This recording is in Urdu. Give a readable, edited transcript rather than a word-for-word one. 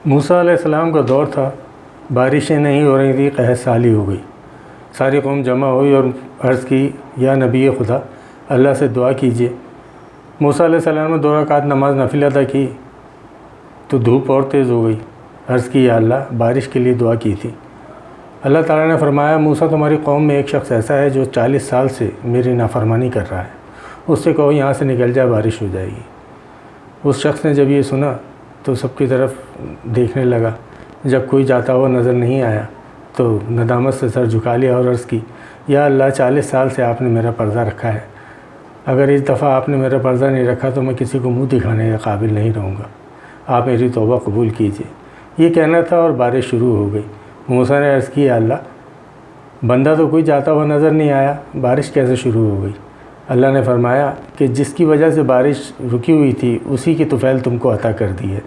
موسیٰ علیہ السلام کا دور تھا، بارشیں نہیں ہو رہی تھیں، قحط سالی ہو گئی۔ ساری قوم جمع ہوئی اور عرض کی، یا نبی خدا، اللہ سے دعا کیجیے۔ موسیٰ علیہ السلام نے 2 رکعت نماز نفل ادا کی تو دھوپ اور تیز ہو گئی۔ عرض کی، یا اللہ، بارش کے لیے دعا کی تھی۔ اللہ تعالیٰ نے فرمایا، موسیٰ، تمہاری قوم میں ایک شخص ایسا ہے جو 40 سال سے میری نافرمانی کر رہا ہے، اس سے کہو یہاں سے نکل جائے، بارش ہو جائے گی۔ اس شخص نے جب یہ سنا تو سب کی طرف دیکھنے لگا، جب کوئی جاتا ہوا نظر نہیں آیا تو ندامت سے سر جھکا لیا اور عرض کی، یا اللہ، 40 سال سے آپ نے میرا پردہ رکھا ہے، اگر اس دفعہ آپ نے میرا پردہ نہیں رکھا تو میں کسی کو منہ دکھانے کے قابل نہیں رہوں گا، آپ میری توبہ قبول کیجیے۔ یہ کہنا تھا اور بارش شروع ہو گئی۔ موسیٰ نے عرض کی، یا اللہ، بندہ تو کوئی جاتا ہوا نظر نہیں آیا، بارش کیسے شروع ہو گئی؟ اللہ نے فرمایا کہ جس کی وجہ سے بارش رکی ہوئی تھی اسی کی طفیل تم کو عطا کر دی ہے۔